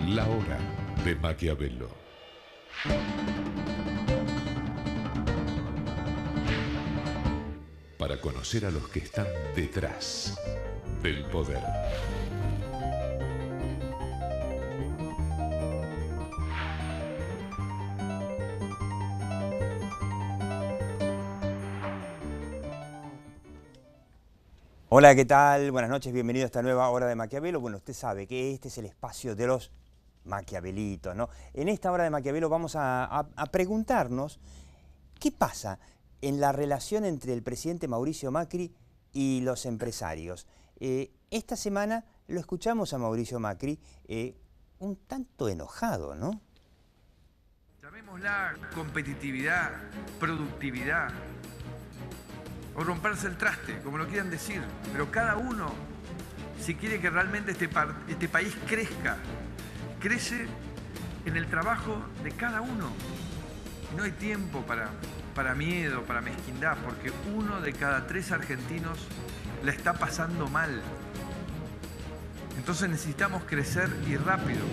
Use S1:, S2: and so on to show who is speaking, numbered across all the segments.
S1: La hora de Maquiavelo. Para conocer a los que están detrás del poder.
S2: Hola, ¿qué tal? Buenas noches, bienvenido a esta nueva hora de Maquiavelo. Bueno, usted sabe que este es el espacio de los maquiavelitos, ¿no? En esta hora de Maquiavelo vamos a preguntarnos qué pasa en la relación entre el presidente Mauricio Macri y los empresarios. Esta semana lo escuchamos a Mauricio Macri un tanto enojado, ¿no?
S3: Llamémosla competitividad, productividad, o romperse el traste, como lo quieran decir, pero cada uno, si quiere que realmente este país crezca, crece en el trabajo de cada uno. Y no hay tiempo para miedo, para mezquindad, porque 1 de cada 3 argentinos la está pasando mal. Entonces necesitamos crecer y rápido.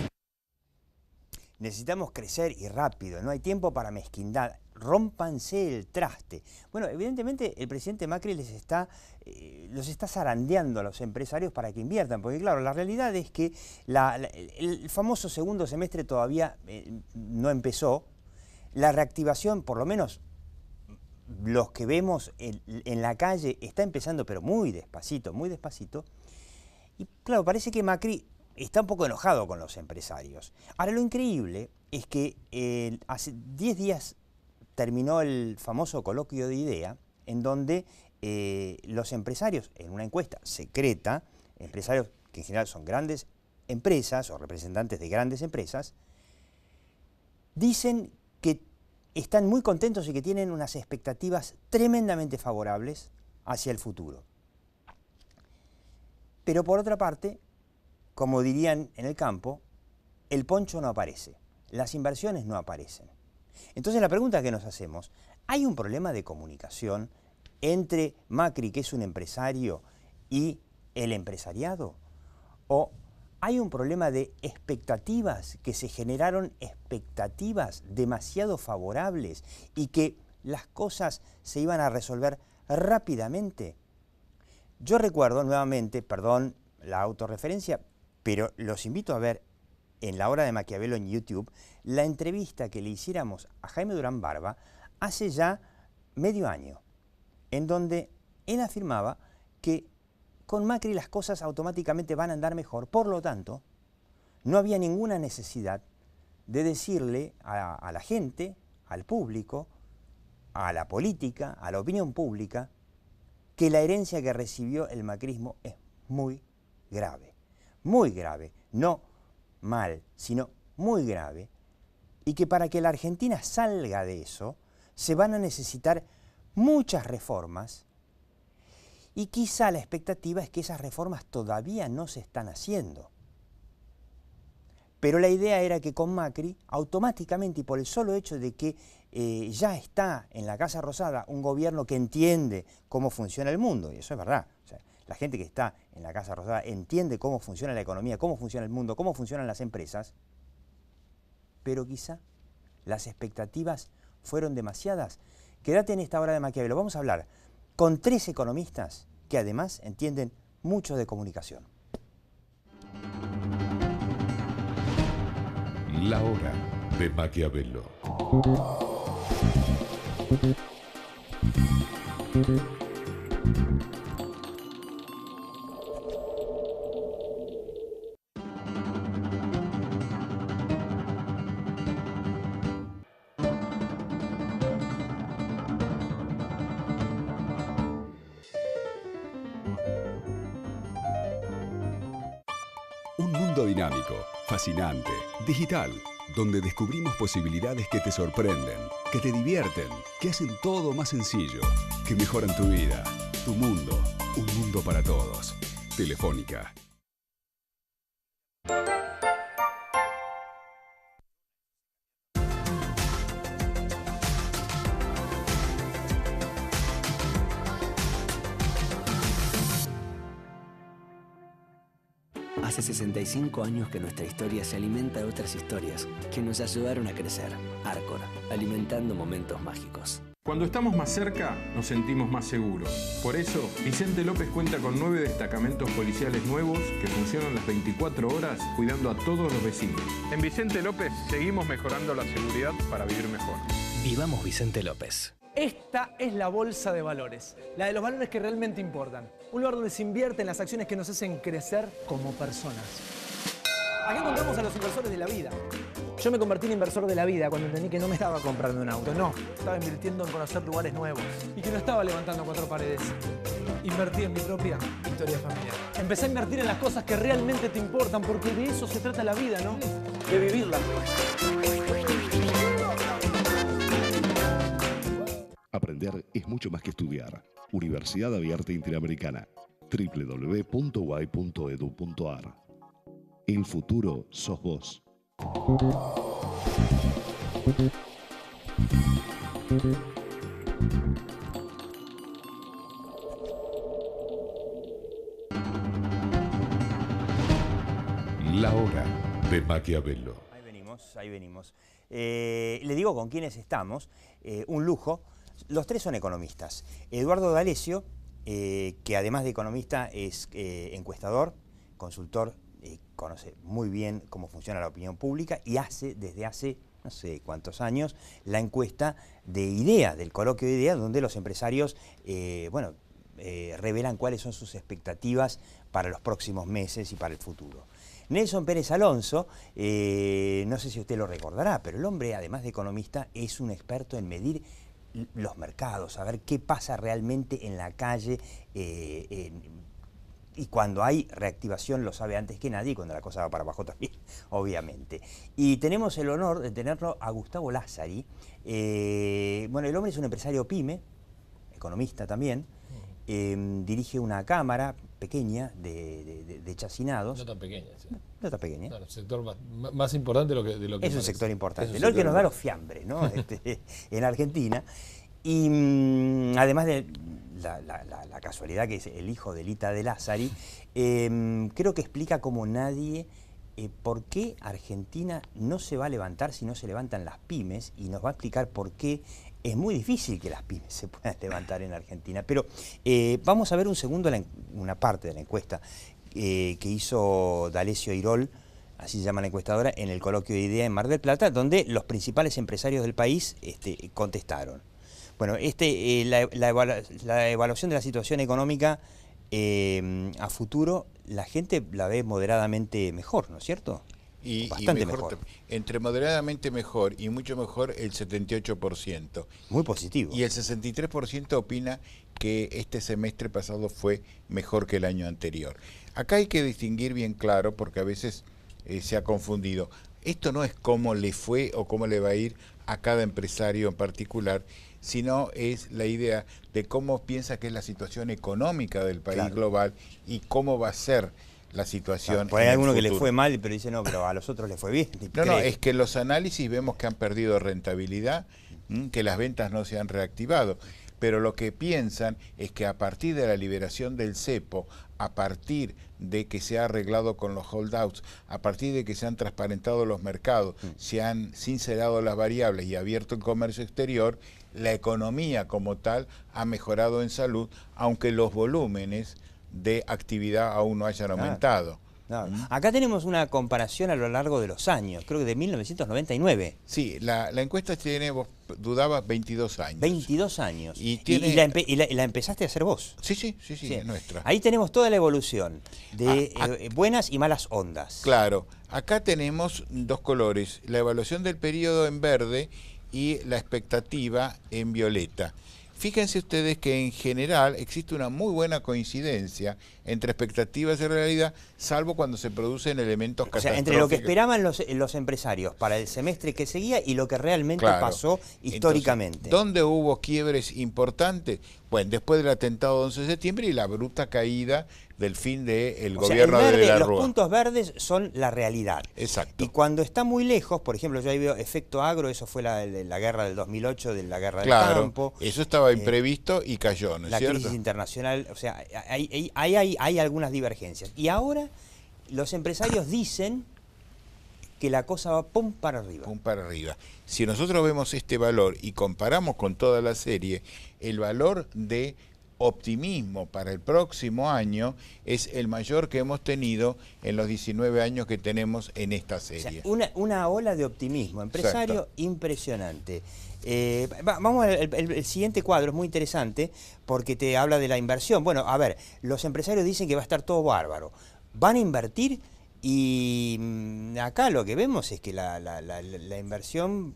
S2: Necesitamos crecer y rápido, no hay tiempo para mezquindad, rómpanse el traste. Bueno, evidentemente el presidente Macri los está zarandeando a los empresarios para que inviertan, porque claro, la realidad es que el famoso segundo semestre todavía no empezó, la reactivación, por lo menos los que vemos en la calle, está empezando, pero muy despacito, y claro, parece que Macri está un poco enojado con los empresarios. Ahora, lo increíble es que hace 10 días terminó el famoso coloquio de IDEA, en donde los empresarios, en una encuesta secreta, empresarios que en general son grandes empresas o representantes de grandes empresas, dicen que están muy contentos y que tienen unas expectativas tremendamente favorables hacia el futuro. Pero por otra parte, como dirían en el campo, el poncho no aparece, las inversiones no aparecen. Entonces la pregunta que nos hacemos, ¿hay un problema de comunicación entre Macri, que es un empresario, y el empresariado? ¿O hay un problema de expectativas, que se generaron expectativas demasiado favorables y que las cosas se iban a resolver rápidamente? Yo recuerdo nuevamente, perdón la autorreferencia, pero los invito a ver en la hora de Maquiavelo en YouTube la entrevista que le hiciéramos a Jaime Durán Barba hace ya medio año, en donde él afirmaba que con Macri las cosas automáticamente van a andar mejor, por lo tanto, no había ninguna necesidad de decirle a la gente, al público, a la política, a la opinión pública, que la herencia que recibió el macrismo es muy grave, no mal, sino muy grave, y que para que la Argentina salga de eso se van a necesitar muchas reformas, y quizá la expectativa es que esas reformas todavía no se están haciendo. Pero la idea era que con Macri, automáticamente y por el solo hecho de que ya está en la Casa Rosada un gobierno que entiende cómo funciona el mundo, y eso es verdad, o sea, la gente que está en la Casa Rosada entiende cómo funciona la economía, cómo funciona el mundo, cómo funcionan las empresas, pero quizá las expectativas fueron demasiadas. Quédate en esta hora de Maquiavelo. Vamos a hablar con 3 economistas que además entienden mucho de comunicación.
S1: La hora de Maquiavelo.
S4: Un mundo dinámico, fascinante, digital, donde descubrimos posibilidades que te sorprenden, que te divierten, que hacen todo más sencillo, que mejoran tu vida, tu mundo, un mundo para todos. Telefónica.
S5: Hace 65 años que nuestra historia se alimenta de otras historias que nos ayudaron a crecer. Arcor, alimentando momentos mágicos.
S6: Cuando estamos más cerca, nos sentimos más seguros. Por eso, Vicente López cuenta con 9 destacamentos policiales nuevos que funcionan las 24 horas cuidando a todos los vecinos. En Vicente López seguimos mejorando la seguridad para vivir mejor.
S5: Vivamos Vicente López.
S7: Esta es la bolsa de valores, la de los valores que realmente importan. Un lugar donde se invierte en las acciones que nos hacen crecer como personas. Aquí encontramos a los inversores de la vida. Yo me convertí en inversor de la vida cuando entendí que no me estaba comprando un auto, no. Estaba invirtiendo en conocer lugares nuevos y que no estaba levantando 4 paredes. Invertí en mi propia historia familiar. Empecé a invertir en las cosas que realmente te importan, porque de eso se trata la vida, ¿no? De vivirla.
S8: Aprender es mucho más que estudiar. Universidad Abierta Interamericana. www.uai.edu.ar. El futuro sos vos.
S1: La hora de Maquiavelo.
S2: Ahí venimos. Le digo con quiénes estamos, un lujo. Los tres son economistas. Eduardo D'Alessio, que además de economista es encuestador, consultor, conoce muy bien cómo funciona la opinión pública y hace desde hace no sé cuántos años la encuesta de IDEA, del coloquio de IDEA, donde los empresarios revelan cuáles son sus expectativas para los próximos meses y para el futuro. Nelson Pérez Alonso, no sé si usted lo recordará, pero el hombre, además de economista, es un experto en medir los mercados, saber qué pasa realmente en la calle, y cuando hay reactivación lo sabe antes que nadie, y cuando la cosa va para abajo también, obviamente. Y tenemos el honor de tenerlo a Gustavo Lazzari. Bueno, el hombre es un empresario pyme, economista también, dirige una cámara pequeña de chacinados.
S9: No tan pequeña, sí.
S2: No tan pequeña.
S9: No, el sector más importante de lo que
S2: es
S9: parece.
S2: un sector importante,
S9: Es
S2: ¿no?
S9: un
S2: El que nos
S9: sector
S2: da los fiambres, ¿no? En Argentina. Y además de la casualidad que es el hijo de Lita de Lazzari, creo que explica como nadie por qué Argentina no se va a levantar si no se levantan las pymes, y nos va a explicar por qué es muy difícil que las pymes se puedan levantar en Argentina. Pero vamos a ver un segundo una parte de la encuesta que hizo D'Alessio Irol, así se llama la encuestadora, en el coloquio de IDEA en Mar del Plata, donde los principales empresarios del país contestaron. Bueno, la evaluación de la situación económica a futuro, la gente la ve moderadamente mejor, ¿no es cierto? Bastante mejor.
S10: Entre moderadamente mejor y mucho mejor el 78%.
S2: Muy positivo.
S10: Y el 63% opina que este semestre pasado fue mejor que el año anterior. Acá hay que distinguir bien claro, porque a veces se ha confundido. Esto no es cómo le fue o cómo le va a ir a cada empresario en particular, sino es la idea de cómo piensa que es la situación económica del país global y cómo va a ser la situación.
S2: Por ahí hay alguno que le fue mal, pero dice no, pero a los otros les fue bien.
S10: No, es que los análisis vemos que han perdido rentabilidad, que las ventas no se han reactivado, pero lo que piensan es que a partir de la liberación del cepo, a partir de que se ha arreglado con los holdouts, a partir de que se han transparentado los mercados, se han sincerado las variables y abierto el comercio exterior, la economía como tal ha mejorado en salud, aunque los volúmenes de actividad aún no hayan aumentado.
S2: Acá tenemos una comparación a lo largo de los años, creo que de 1999.
S10: Sí, la encuesta tiene, vos dudabas, 22 años.
S2: 22 años.
S10: Y
S2: la empezaste a hacer vos.
S10: Sí, es nuestra.
S2: Ahí tenemos toda la evolución de buenas y malas ondas.
S10: Claro, acá tenemos dos colores, la evaluación del periodo en verde y la expectativa en violeta. Fíjense ustedes que en general existe una muy buena coincidencia entre expectativas y realidad, salvo cuando se producen elementos catastróficos.
S2: O sea, entre lo que esperaban los empresarios para el semestre que seguía y lo que realmente pasó históricamente.
S10: Entonces, ¿dónde hubo quiebres importantes? Bueno, después del atentado de 11 de septiembre y la bruta caída del fin del gobierno de la Rúa.
S2: Los puntos verdes son la realidad.
S10: Exacto.
S2: Y cuando está muy lejos, por ejemplo, yo ahí veo efecto agro, eso fue la guerra del 2008, de la guerra del campo.
S10: Eso estaba imprevisto y cayó, ¿no es cierto?
S2: La crisis internacional, o sea, hay algunas divergencias. Y ahora los empresarios dicen que la cosa va pum para arriba.
S10: Pum para arriba. Si nosotros vemos este valor y comparamos con toda la serie, el valor de optimismo para el próximo año es el mayor que hemos tenido en los 19 años que tenemos en esta serie.
S2: O sea, una ola de optimismo empresario
S10: Exacto.
S2: Impresionante. Vamos al siguiente cuadro, es muy interesante porque te habla de la inversión. Bueno, a ver, los empresarios dicen que va a estar todo bárbaro. Van a invertir y acá lo que vemos es que la inversión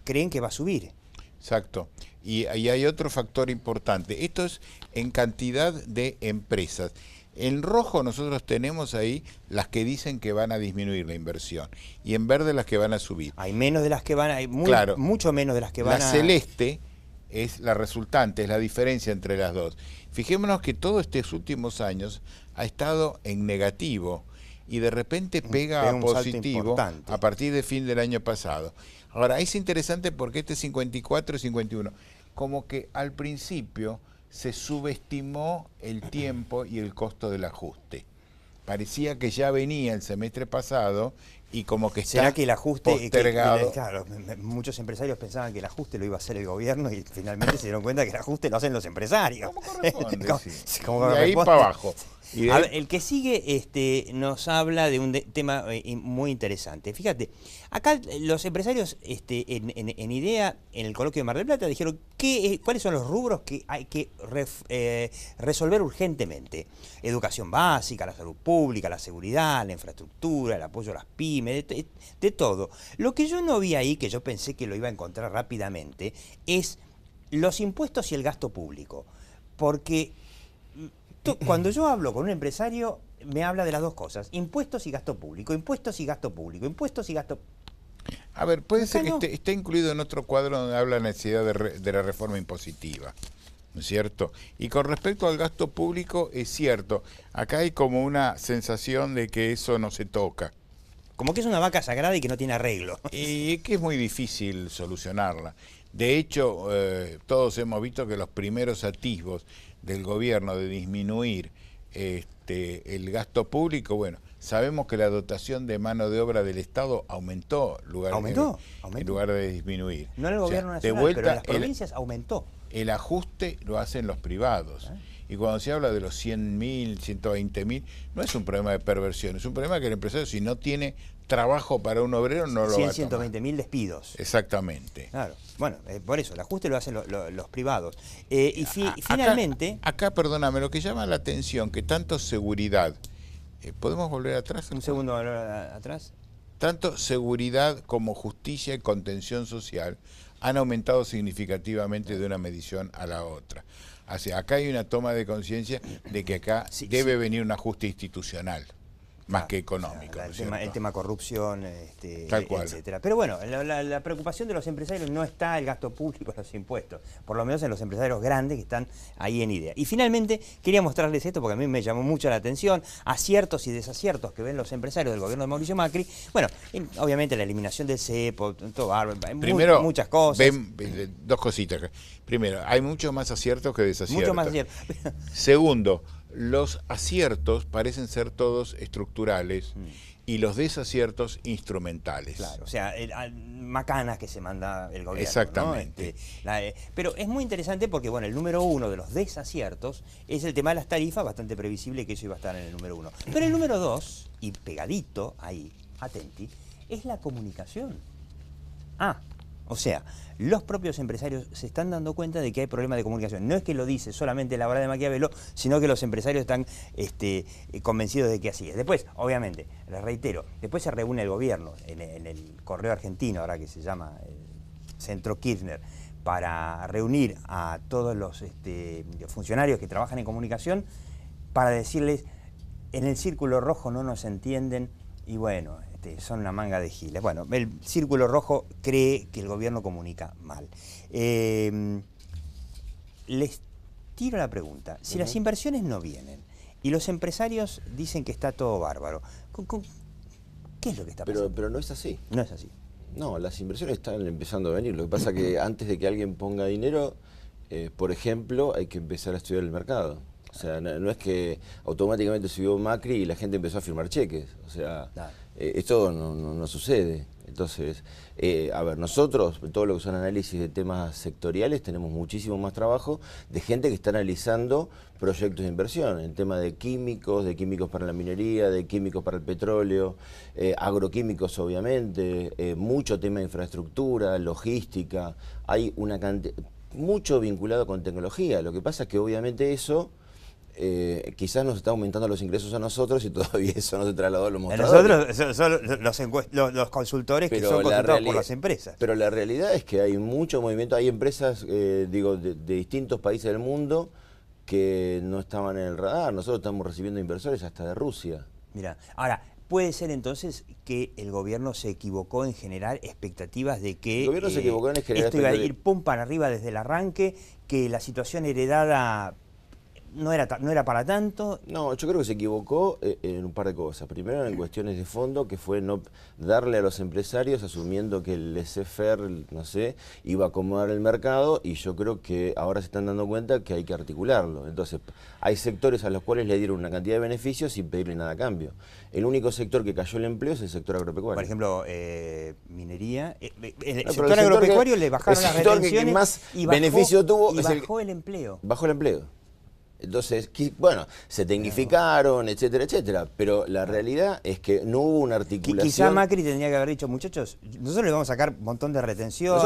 S2: creen que va a subir.
S10: Exacto. Y hay otro factor importante. Esto es en cantidad de empresas. En rojo nosotros tenemos ahí las que dicen que van a disminuir la inversión y en verde las que van a subir.
S2: Hay menos de las que van a...
S10: Claro,
S2: mucho menos de las que van a...
S10: La celeste es la resultante, es la diferencia entre las dos. Fijémonos que todos estos últimos años ha estado en negativo y de repente pega a positivo a partir de fin del año pasado. Ahora, es interesante porque este 54 y 51, como que al principio se subestimó el tiempo y el costo del ajuste. Parecía que ya venía el semestre pasado y como que está
S2: ¿será que el ajuste
S10: postergado?
S2: Claro, muchos empresarios pensaban que el ajuste lo iba a hacer el gobierno y finalmente se dieron cuenta que el ajuste lo hacen los empresarios.
S10: ¿Cómo corresponde?
S2: Como
S10: de ahí para abajo.
S2: A ver, el que sigue nos habla de un tema muy interesante. Fíjate, acá los empresarios en IDEA, en el coloquio de Mar del Plata, dijeron cuáles son los rubros que hay que resolver urgentemente. Educación básica, la salud pública, la seguridad, la infraestructura, el apoyo a las pymes, de todo. Lo que yo no vi ahí, que yo pensé que lo iba a encontrar rápidamente, es los impuestos y el gasto público. Porque cuando yo hablo con un empresario, me habla de las dos cosas, impuestos y gasto público, impuestos y gasto público, impuestos y gasto...
S10: A ver, puede ser que esté incluido en otro cuadro donde habla la necesidad de la reforma impositiva, ¿no es cierto? Y con respecto al gasto público, es cierto, acá hay como una sensación de que eso no se toca.
S2: Como que es una vaca sagrada y que no tiene arreglo.
S10: Y que es muy difícil solucionarla. De hecho, todos hemos visto que los primeros atisbos del gobierno de disminuir el gasto público, bueno, sabemos que la dotación de mano de obra del Estado aumentó, en lugar de disminuir.
S2: No en el gobierno nacional, pero en las provincias aumentó.
S10: El ajuste lo hacen los privados. Y cuando se habla de los 100.000, 120.000, no es un problema de perversión, es un problema que el empresario, si no tiene trabajo para un obrero, no lo va a tomar.
S2: 120.000 despidos.
S10: Exactamente.
S2: Claro. Bueno, por eso, el ajuste lo hacen los privados. Y finalmente...
S10: Acá, perdóname, lo que llama la atención, que tanto seguridad... ¿Podemos volver atrás?
S2: Un segundo atrás.
S10: Tanto seguridad como justicia y contención social han aumentado significativamente de una medición a la otra. Acá hay una toma de conciencia de que acá debe venir un ajuste institucional, más que económico.
S2: O sea, el tema corrupción,
S10: tal cual,
S2: etcétera. Pero bueno, la preocupación de los empresarios no está el gasto público, los impuestos, por lo menos en los empresarios grandes que están ahí en IDEA. Y finalmente quería mostrarles esto porque a mí me llamó mucho la atención, aciertos y desaciertos que ven los empresarios del gobierno de Mauricio Macri. Bueno, obviamente la eliminación del cepo, todo
S10: primero,
S2: muchas cosas.
S10: Dos cositas. Primero, hay muchos más aciertos que desaciertos.
S2: Mucho más aciertos.
S10: Segundo, los aciertos parecen ser todos estructurales y los desaciertos instrumentales.
S2: Claro, o sea, macanas que se manda el gobierno.
S10: Exactamente.
S2: ¿No? Pero es muy interesante porque, bueno, el número uno de los desaciertos es el tema de las tarifas, bastante previsible que eso iba a estar en el número uno. Pero el número dos, y pegadito ahí, atenti, es la comunicación. O sea, los propios empresarios se están dando cuenta de que hay problemas de comunicación. No es que lo dice solamente la obra de Maquiavelo, sino que los empresarios están convencidos de que así es. Después, obviamente, les reitero, después se reúne el gobierno en el Correo Argentino, ahora que se llama Centro Kirchner, para reunir a todos los funcionarios que trabajan en comunicación para decirles, en el círculo rojo no nos entienden y bueno... son una manga de giles. Bueno, el Círculo Rojo cree que el gobierno comunica mal. Les tiro la pregunta. Si las inversiones no vienen y los empresarios dicen que está todo bárbaro, ¿qué es lo que está pasando?
S11: Pero no es así.
S2: No es así.
S11: No, las inversiones están empezando a venir. Lo que pasa es que antes de que alguien ponga dinero, por ejemplo, hay que empezar a estudiar el mercado. O sea, no es que automáticamente subió Macri y la gente empezó a firmar cheques. O sea, esto no sucede. Entonces, a ver, nosotros, todo lo que son análisis de temas sectoriales, tenemos muchísimo más trabajo de gente que está analizando proyectos de inversión, en tema de químicos para la minería, de químicos para el petróleo, agroquímicos obviamente, mucho tema de infraestructura, logística, hay una cantidad, mucho vinculado con tecnología. Lo que pasa es que obviamente eso quizás nos está aumentando los ingresos a nosotros y todavía eso no se trasladó a los mostradores.
S2: Nosotros son los consultores que son consultados por las empresas.
S11: Pero la realidad es que hay mucho movimiento, hay empresas de distintos países del mundo que no estaban en el radar. Nosotros estamos recibiendo inversores hasta de Rusia.
S2: Mira, ahora, ¿puede ser entonces que el gobierno se equivocó en generar expectativas de que
S11: el gobierno se equivocó en generar
S2: esto iba a ir pum para arriba desde el arranque, que la situación heredada no era para tanto?
S11: No, yo creo que se equivocó en un par de cosas. Primero en cuestiones de fondo, que fue no darle a los empresarios asumiendo que el laissez-faire, no sé, iba a acomodar el mercado, y yo creo que ahora se están dando cuenta que hay que articularlo. Entonces, hay sectores a los cuales le dieron una cantidad de beneficios sin pedirle nada a cambio. El único sector que cayó el empleo es el sector agropecuario.
S2: Por ejemplo, minería. El sector agropecuario le bajaron las retenciones
S11: que más
S2: y
S11: beneficio tuvo
S2: y bajó el empleo.
S11: Bajó el empleo. Entonces, bueno, se tecnificaron, etcétera, etcétera, pero la realidad es que no hubo una articulación.
S2: Quizá Macri tendría que haber dicho, muchachos, nosotros le vamos a sacar un montón de retención,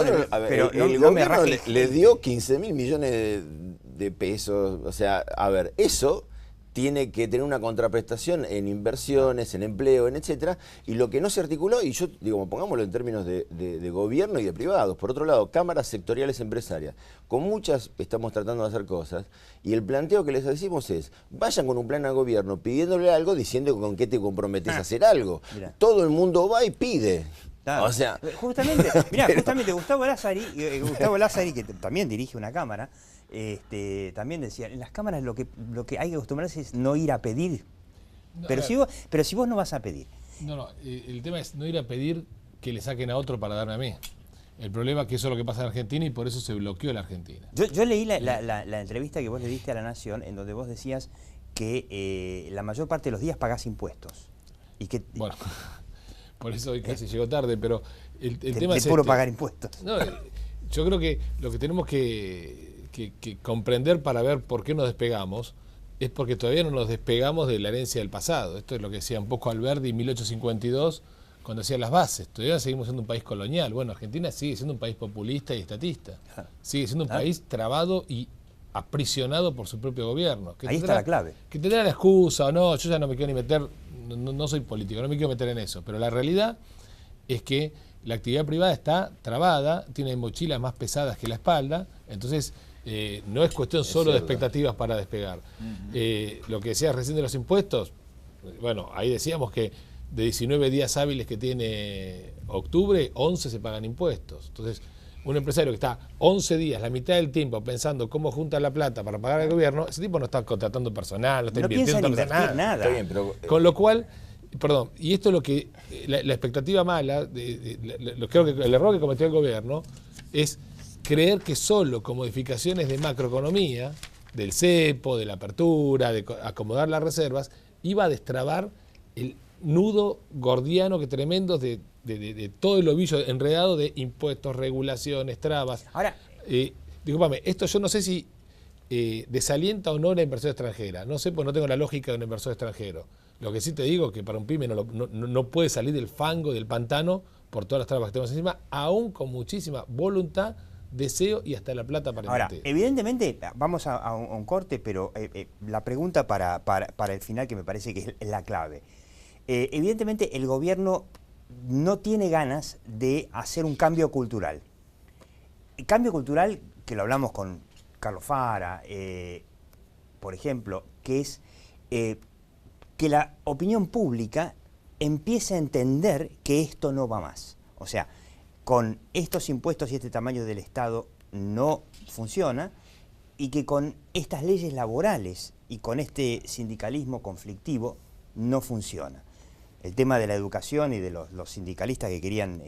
S2: pero
S11: el gobierno le dio 15.000 millones de pesos, o sea, a ver, eso tiene que tener una contraprestación en inversiones, en empleo, en etcétera, y lo que no se articuló, y yo digo, pongámoslo en términos de gobierno y de privados, por otro lado, cámaras sectoriales empresarias, con muchas estamos tratando de hacer cosas, y el planteo que les decimos es, vayan con un plan al gobierno pidiéndole algo, diciendo con qué te comprometes a hacer algo. Mirá. Todo el mundo va y pide.
S2: Claro. O sea, justamente, mirá, justamente Gustavo Lázari, que también dirige una cámara, también decía, en las cámaras lo que hay que acostumbrarse es no ir a pedir. No, pero si vos no vas a pedir.
S9: No, el tema es no ir a pedir que le saquen a otro para darme a mí. El problema es que eso es lo que pasa en Argentina y por eso se bloqueó la Argentina.
S2: Yo leí la entrevista que vos le diste a La Nación, en donde vos decías que la mayor parte de los días pagás impuestos. Y que,
S9: bueno, por eso hoy casi llegó tarde, pero el tema es
S2: puro pagar impuestos.
S9: No, yo creo que lo que tenemos que comprender para ver por qué nos despegamos es porque todavía no nos despegamos de la herencia del pasado. Esto es lo que decía un poco Alberdi en 1852 cuando hacía las bases. Todavía seguimos siendo un país colonial. Bueno, Argentina sigue siendo un país populista y estatista. Sigue siendo un país trabado y aprisionado por su propio gobierno.
S2: Ahí está la clave.
S9: Que tendrá la excusa o no, yo ya no me quiero ni meter, no soy político, no me quiero meter en eso. Pero la realidad es que la actividad privada está trabada, tiene mochilas más pesadas que la espalda, entonces no es cuestión solo de expectativas para despegar. Lo que decías recién de los impuestos, bueno, ahí decíamos que de 19 días hábiles que tiene octubre, 11 se pagan impuestos. Entonces, un empresario que está 11 días, la mitad del tiempo, pensando cómo juntar la plata para pagar al gobierno, ese tipo no está contratando personal, no está invirtiendo nada.
S2: Está bien, pero,
S9: con lo cual, perdón, y esto es lo que, la expectativa mala, creo que el error que cometió el gobierno es creer que solo con modificaciones de macroeconomía, del cepo, de la apertura, de acomodar las reservas, iba a destrabar el nudo gordiano que tremendo de todo el ovillo enredado de impuestos, regulaciones, trabas.
S2: Ahora,
S9: discúlpame, esto yo no sé si desalienta o no la inversión extranjera. No sé, pues no tengo la lógica de un inversor extranjero. Lo que sí te digo es que para un pyme no puede salir del fango, del pantano, por todas las trabas que tenemos encima, aún con muchísima voluntad, deseo y hasta la plata para
S2: invertir.
S9: Ahora,
S2: evidentemente, vamos a un corte, pero la pregunta para el final, que me parece que es la clave. Evidentemente, el gobierno no tiene ganas de hacer un cambio cultural. El cambio cultural, que lo hablamos con Carlos Fara, por ejemplo, que es que la opinión pública empiece a entender que esto no va más. O sea, con estos impuestos y este tamaño del Estado no funciona, y que con estas leyes laborales y con este sindicalismo conflictivo no funciona. el tema de la educación y de los sindicalistas que querían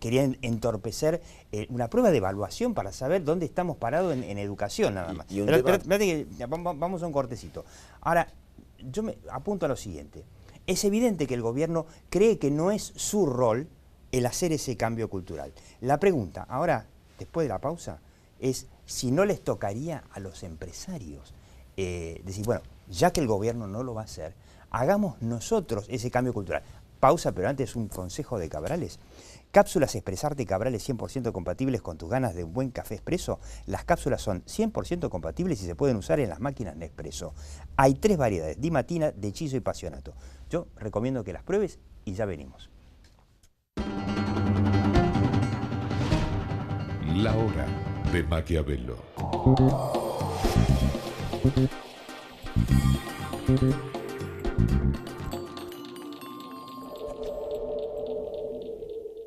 S2: querían entorpecer una prueba de evaluación para saber dónde estamos parados en educación nada más. Pero espérate que vamos a un cortecito. Ahora, yo me apunto a lo siguiente. Es evidente que el gobierno cree que no es su rol el hacer ese cambio cultural. La pregunta, ahora, después de la pausa, es si no les tocaría a los empresarios decir, bueno, ya que el gobierno no lo va a hacer, hagamos nosotros ese cambio cultural. Pausa, pero antes un consejo de Cabrales. Cápsulas Expresarte Cabrales 100% compatibles con tus ganas de un buen café expreso. Las cápsulas son 100% compatibles y se pueden usar en las máquinas Nespresso. Hay 3 variedades, Di Mattina, De Hechizo y Passionato. Yo recomiendo que las pruebes y ya venimos.
S1: La hora de Maquiavelo.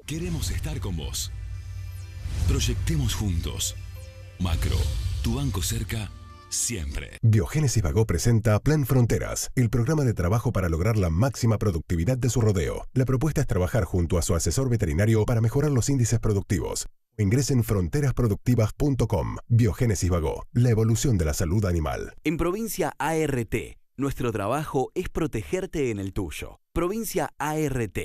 S4: Queremos estar con vos. Proyectemos juntos. Macro, tu banco cerca siempre.
S12: Biogénesis Bagó presenta Plan Fronteras, el programa de trabajo para lograr la máxima productividad de su rodeo. La propuesta es trabajar junto a su asesor veterinario para mejorar los índices productivos. Ingresen fronterasproductivas.com. Biogénesis Bagó, la evolución de la salud animal.
S13: En Provincia ART, nuestro trabajo es protegerte en el tuyo. Provincia ART,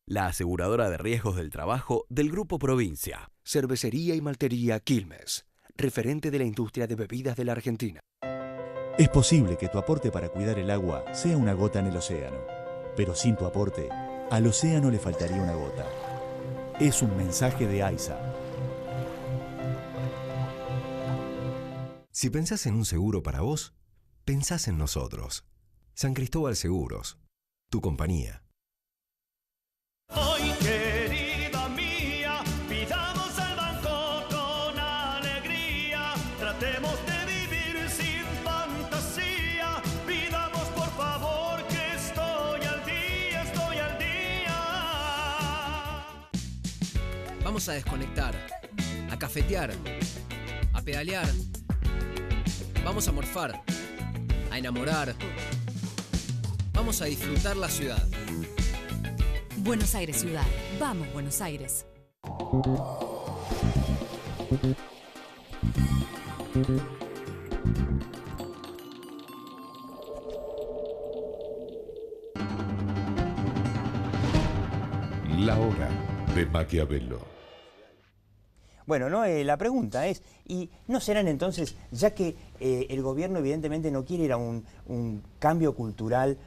S13: la aseguradora de riesgos del trabajo del Grupo Provincia.
S14: Cervecería y Maltería Quilmes, referente de la industria de bebidas de la Argentina.
S15: Es posible que tu aporte para cuidar el agua sea una gota en el océano, pero sin tu aporte, al océano le faltaría una gota. Es un mensaje de AISA.
S16: Si pensás en un seguro para vos, pensás en nosotros. San Cristóbal Seguros, tu compañía.
S17: Hoy, querida mía, pidamos al banco con alegría. Tratemos de vivir sin fantasía. Pidamos por favor que estoy al día, estoy al día.
S18: Vamos a desconectar, a cafetear, a pedalear. Vamos a morfar, a enamorar. Vamos a disfrutar la ciudad.
S19: Buenos Aires Ciudad. Vamos, Buenos Aires.
S1: La hora de Maquiavelo.
S2: Bueno, ¿no? La pregunta es, ¿y no serán entonces, ya que el gobierno evidentemente no quiere ir a un cambio cultural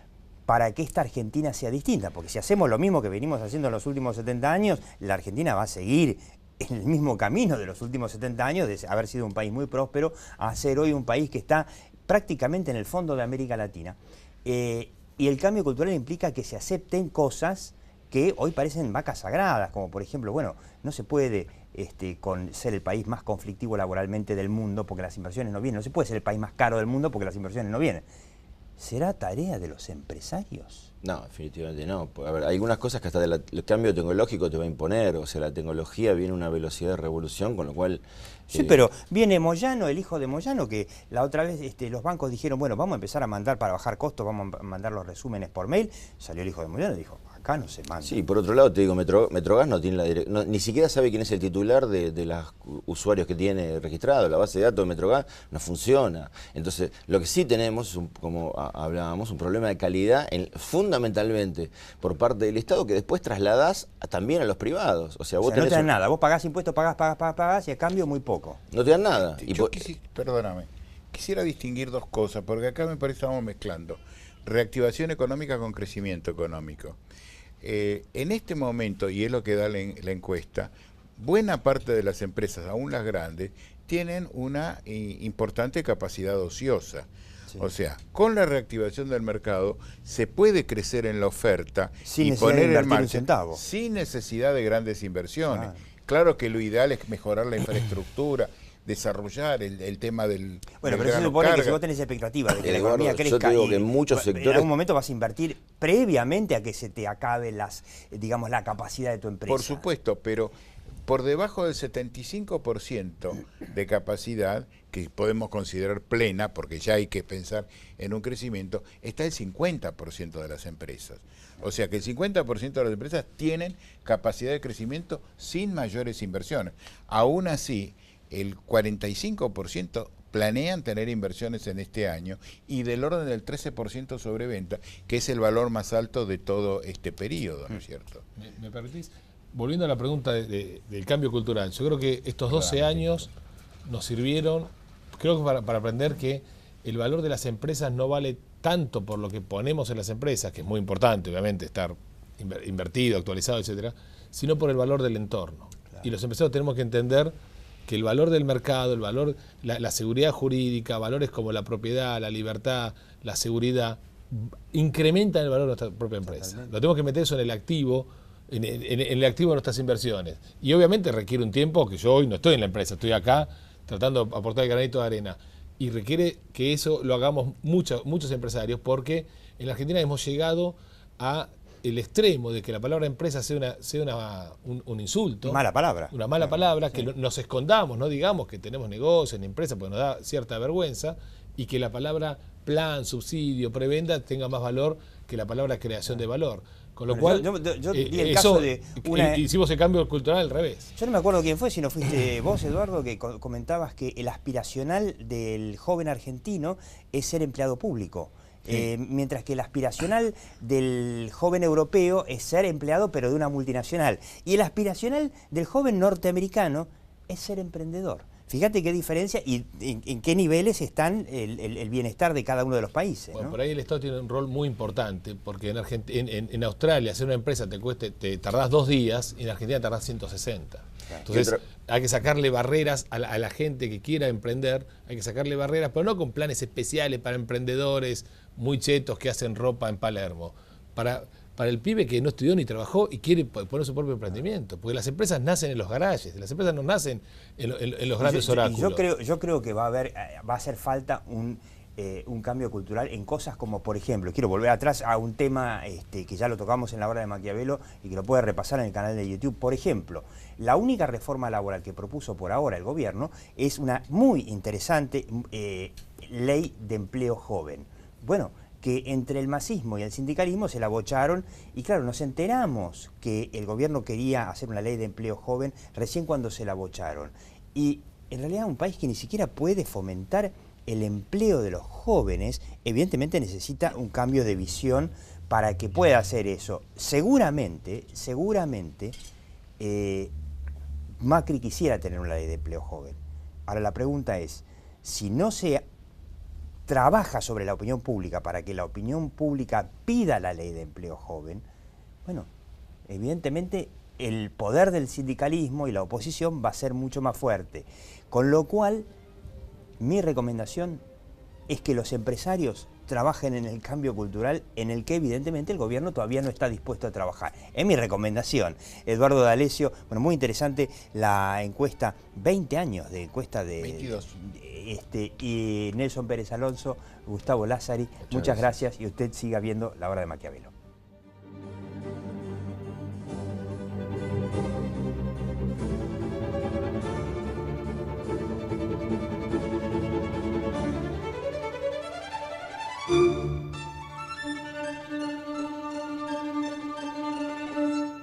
S2: para que esta Argentina sea distinta? Porque si hacemos lo mismo que venimos haciendo en los últimos 70 años, la Argentina va a seguir en el mismo camino de los últimos 70 años, de haber sido un país muy próspero, a ser hoy un país que está prácticamente en el fondo de América Latina. Y el cambio cultural implica que se acepten cosas que hoy parecen vacas sagradas, como por ejemplo, bueno, no se puede con ser el país más conflictivo laboralmente del mundo porque las inversiones no vienen, no se puede ser el país más caro del mundo porque las inversiones no vienen. ¿Será tarea de los empresarios?
S11: No, definitivamente no. A ver, hay algunas cosas que hasta el cambio tecnológico te va a imponer, o sea, la tecnología viene a una velocidad de revolución, con lo cual...
S2: Sí, pero viene Moyano, el hijo de Moyano, que la otra vez los bancos dijeron, bueno, vamos a empezar a mandar para bajar costos, vamos a mandar los resúmenes por mail. Salió el hijo de Moyano y dijo, acá no se manda.
S11: Sí, por otro lado te digo, Metrogas no tiene ni siquiera sabe quién es el titular de los usuarios que tiene registrado. La base de datos de Metrogas no funciona. Entonces, lo que sí tenemos, como hablábamos, un problema de calidad fundamentalmente por parte del Estado, que después trasladás también a los privados. O sea, vos
S2: no te dan nada, vos pagás impuestos, pagás y a cambio muy poco.
S11: No te dan nada.
S10: Perdóname, quisiera distinguir dos cosas, porque acá me parece que estamos mezclando reactivación económica con crecimiento económico. En este momento, y es lo que da la encuesta, buena parte de las empresas, aún las grandes, tienen una importante capacidad ociosa. Sí. O sea, con la reactivación del mercado se puede crecer en la oferta y poner en marcha sin necesidad de grandes inversiones. Claro que lo ideal es mejorar la infraestructura, desarrollar el tema del...
S2: Bueno, pero eso supone que si vos tenés expectativa de que la economía crezca,
S11: que en muchos sectores...
S2: en algún momento vas a invertir previamente a que se te acabe la capacidad de tu empresa.
S10: Por supuesto, pero por debajo del 75% de capacidad que podemos considerar plena, porque ya hay que pensar en un crecimiento, está el 50% de las empresas. O sea que el 50% de las empresas tienen capacidad de crecimiento sin mayores inversiones. Aún así, el 45% planean tener inversiones en este año y del orden del 13% sobre venta, que es el valor más alto de todo este periodo, ¿no es cierto?
S9: ¿Me permitís? Volviendo a la pregunta del cambio cultural, yo creo que estos 12 años nos sirvieron, creo que para aprender que el valor de las empresas no vale tanto por lo que ponemos en las empresas, que es muy importante, obviamente, estar invertido, actualizado, etcétera, sino por el valor del entorno. Claro. Y los empresarios tenemos que entender que el valor del mercado, el valor, la seguridad jurídica, valores como la propiedad, la libertad, la seguridad, incrementan el valor de nuestra propia empresa. Totalmente. Lo tenemos que meter eso en el activo, en el activo de nuestras inversiones. Y obviamente requiere un tiempo que yo hoy no estoy en la empresa, estoy acá tratando de aportar el granito de arena. Y requiere que eso lo hagamos muchos empresarios, porque en la Argentina hemos llegado a el extremo de que la palabra empresa sea un insulto.
S2: Mala palabra.
S9: Una mala palabra, que nos escondamos, no digamos que tenemos negocios en empresa, porque nos da cierta vergüenza, y que la palabra plan, subsidio, prebenda tenga más valor que la palabra creación de valor. Con lo cual,
S2: yo di el caso de
S9: hicimos el cambio cultural al revés.
S2: Yo no me acuerdo quién fue, si no fuiste vos, Eduardo, que comentabas que el aspiracional del joven argentino es ser empleado público. Sí. Mientras que el aspiracional del joven europeo es ser empleado pero de una multinacional. Y el aspiracional del joven norteamericano es ser emprendedor. Fíjate qué diferencia y en qué niveles están el bienestar de cada uno de los países.
S9: Bueno,
S2: ¿no?
S9: por ahí el Estado tiene un rol muy importante, porque en Australia hacer una empresa te tardás 2 días y en Argentina tardás 160. Claro. Entonces hay que sacarle barreras a la gente que quiera emprender, hay que sacarle barreras, pero no con planes especiales para emprendedores muy chetos que hacen ropa en Palermo. Para el pibe que no estudió ni trabajó y quiere poner su propio emprendimiento, porque las empresas nacen en los garajes, las empresas no nacen en los grandes oráculos.
S2: Yo creo que va a hacer falta un cambio cultural en cosas como, por ejemplo, quiero volver atrás a un tema que ya lo tocamos en la hora de Maquiavelo y que lo puede repasar en el canal de YouTube. Por ejemplo, la única reforma laboral que propuso por ahora el gobierno es una muy interesante ley de empleo joven. Bueno, que entre el masismo y el sindicalismo se la bocharon y claro, nos enteramos que el gobierno quería hacer una ley de empleo joven recién cuando se la bocharon. Y en realidad un país que ni siquiera puede fomentar el empleo de los jóvenes, evidentemente necesita un cambio de visión para que pueda hacer eso. Seguramente, Macri quisiera tener una ley de empleo joven. Ahora la pregunta es, si no se trabaja sobre la opinión pública para que la opinión pública pida la ley de empleo joven, bueno, evidentemente el poder del sindicalismo y la oposición va a ser mucho más fuerte. Con lo cual, mi recomendación es que los empresarios trabajen en el cambio cultural en el que evidentemente el gobierno todavía no está dispuesto a trabajar. Es mi recomendación. Eduardo D'Alessio, bueno, muy interesante la encuesta, 20 años de encuesta de
S10: 22.
S2: Y Nelson Pérez Alonso, Gustavo Lázari, muchas gracias y usted siga viendo La Hora de Maquiavelo.